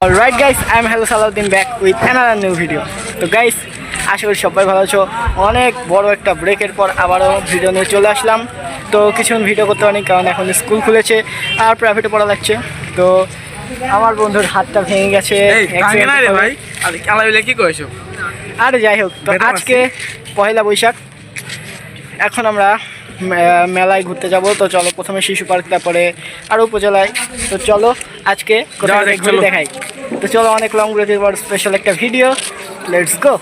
Alright guys, I am Hello Salahuddin back with another new video. তো guys আশা করি সবাই ভালো আছো। অনেক বড় একটা ব্রেকের পর আবারও ভিডিও নিয়ে চলে আসলাম। তো কিছুক্ষণ ভিডিও করতে পারিনি কারণ এখন স্কুল খুলেছে আর প্রাইভেটে পড়া লাগছে। তো আমার বন্ধুর হাতটা ভেঙে গেছে। আরে যাই হোক, তো আজকে পয়লা বৈশাখ, এখন আমরা মেলায় ঘুরতে যাব। তো চলো প্রথমে শিশু পার্ক, তারপরে আর উপজেলায়। তো চলো আজকে ঘুরে দেখাই। তো চলো, অনেক লং ব্রেকের পর স্পেশাল একটা ভিডিও, লেটস গো।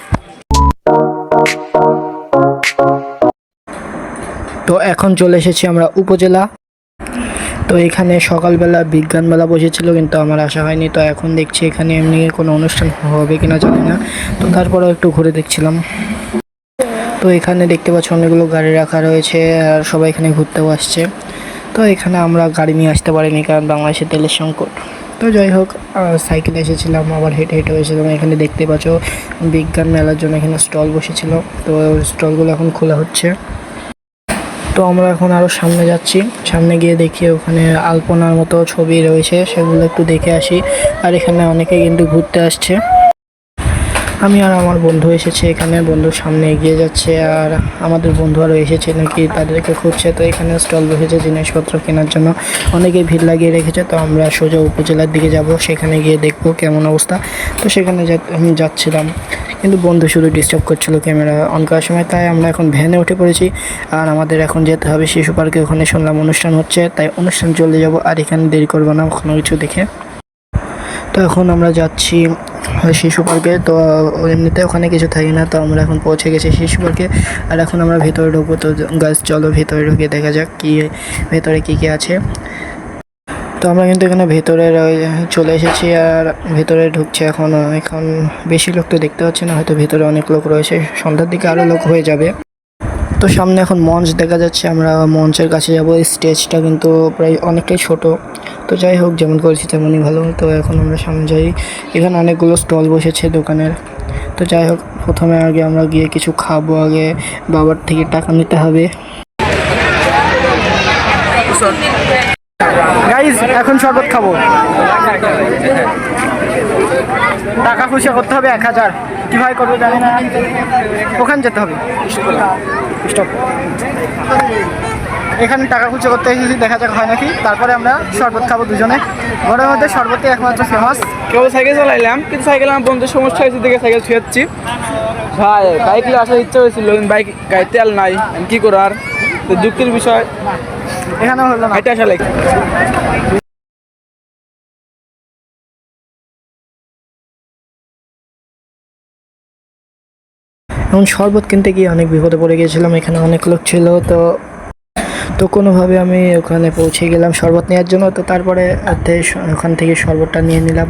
তো এখন চলে এসেছি আমরা উপজেলা। তো এখানে সকালবেলা বিজ্ঞান মেলা বসেছিল কিন্তু আমার আসা হয়নি। তো এখন দেখছি এখানে এমনি কোনো অনুষ্ঠান হবে কিনা জানি না। তো তারপরেও একটু ঘুরে দেখছিলাম। তো এখানে দেখতে পাচ্ছি অনেকগুলো গাড়ি রাখা রয়েছে আর সবাই এখানে ঘুরতেও আসছে। তো এখানে আমরা গাড়ি নিয়ে আসতে পারিনি কারণ বাংলাদেশে তেলের সংকট। তো যাই হোক, সাইকেলে এসেছিলাম, আবার হেঁটে হেঁটে এসেছিলাম। এখানে দেখতে পাচ্ছ বিজ্ঞান মেলার জন্য এখানে স্টল বসেছিল। তো স্টলগুলো এখন খোলা হচ্ছে। তো আমরা এখন আরও সামনে যাচ্ছি। সামনে গিয়ে দেখি ওখানে আলপনার মতো ছবি রয়েছে, সেগুলো একটু দেখে আসি। আর এখানে অনেকেই কিন্তু ঘুরতে আসছে। আমি আর আমার বন্ধু এসেছে এখানে, বন্ধুর সামনে এগিয়ে যাচ্ছে আর আমাদের বন্ধু আরও এসেছে নাকি, তাদেরকে খুঁজছে। তো এখানে স্টল বসেছে জিনিসপত্র কেনার জন্য, অনেকেই ভিড় লাগিয়ে রেখেছে। তো আমরা সোজা উপজেলার দিকে যাব, সেখানে গিয়ে দেখবো কেমন অবস্থা। তো সেখানে আমি যাচ্ছিলাম কিন্তু বন্ধু শুধু ডিস্টার্ব করছিল ক্যামেরা অন করার সময়। তাই আমরা এখন ভ্যানে উঠে পড়েছি আর আমাদের এখন যেতে হবে শিশু পার্কে। ওখানে শুনলাম অনুষ্ঠান হচ্ছে, তাই অনুষ্ঠান চলে যাব আর এখানে দেরি করবো না কোনো কিছু দেখে। তো এখন আমরা যাচ্ছি শিশু পার্কে। তো এমনিতে ওখানে কিছু থাকে না। তো আমরা এখন পৌঁছে গেছি শিশু পার্কে আর এখন আমরা ভেতরে ঢুকবো। তো গাছ চলো ভেতরে ঢুকে দেখা যাক কি ভেতরে কী কী আছে। তো আমরা কিন্তু এখানে ভেতরে চলে এসেছি আর ভেতরে ঢুকছে এখন বেশি লোক তো দেখতে পাচ্ছি না, হয়তো ভেতরে অনেক লোক রয়েছে, সন্ধ্যার দিকে আরও লোক হয়ে যাবে। তো সামনে এখন মঞ্চ দেখা যাচ্ছে, আমরা মঞ্চের কাছে যাব। স্টেজটা কিন্তু প্রায় অনেকটাই ছোট। তো যাই হোক, যেমন করেছি তেমনই ভালো। তো এখন আমরা সামনে যাই, এখানে অনেকগুলো স্টল বসেছে দোকানের। তো যাই হোক, প্রথমে আগে আমরা গিয়ে কিছু খাবো, আগে বাবার থেকে টাকা নিতে হবে। গাইস এখন শরবত খাবো, টাকা খুশি করতে হবে 1000। কীভাবে করবো জানি না, ওখানে যেতে হবে স্টপ। এখানে টাকা খুচরো করতে এসেছি, দেখা যাক হয় নাকি। তারপরে আমরা শরবত খাবো দুজনে। ঘরের মধ্যে শরবতই একমাত্র ফেমাস। কেউ সাইকেল চালাইলাম কিন্তু সাইকেল আমার বন্ধুর সমস্যা হয়েছে দেখে সাইকেল ছুঁয়াচ্ছি। ভাই বাইক নিয়ে আসার ইচ্ছা হয়েছিল কিন্তু বাইক গাড়ি তেল নাই, কী করার। তো দুঃখের বিষয় এখানে হলো না, এটা আসলে এখন শরবত কিনতে গিয়ে অনেক বিপদে পড়ে গিয়েছিলাম। এখানে অনেক লোক ছিল। তো কোনোভাবে আমি ওখানে পৌঁছে গেলাম শরবত নেওয়ার জন্য। তো তারপরে ওখান থেকে শরবতটা নিয়ে নিলাম।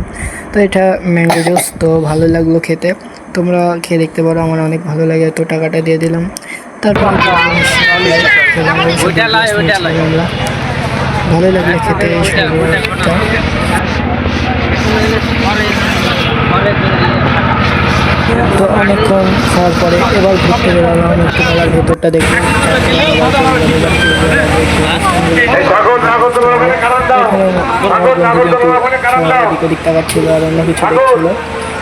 তো এটা ম্যাঙ্গো জুস, তো ভালো লাগলো খেতে। তোমরা খেয়ে দেখতে পারো, আমার অনেক ভালো লাগে। তো টাকাটা দিয়ে দিলাম। তারপর ভালো লাগলো খেতে শরবতটা। তো অনেকক্ষণ খাওয়ার পরে এবার ঘুরতে বেরোলাম একটু, মেলার ভেতরটা দেখি। এদিক ওদিক তাকাচ্ছিল আর অন্য কিছু দেখছিল।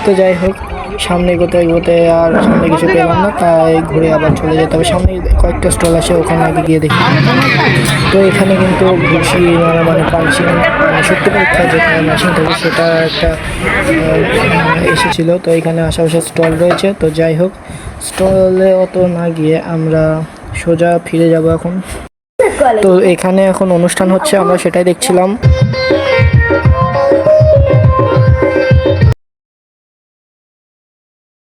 তো যাই হোক, সামনে এগোতে এগোতে আর সামনে কিছু পেলাম না, তাই ঘুরে আবার চলে যেতে হবে। সামনে কয়েকটা স্টল আছে, ওখানে আগে গিয়ে দেখি। তো এখানে কিন্তু ঘুষি মানে পাঞ্চিং শক্তি পরীক্ষা যেখানে মেশিন থাকে সেটা একটা এসেছিলো। তো এখানে আশেপাশে স্টল রয়েছে। তো যাই হোক, স্টলে অত না গিয়ে আমরা সোজা ফিরে যাব এখন। তো এখানে এখন অনুষ্ঠান হচ্ছে, আমরা সেটাই দেখছিলাম।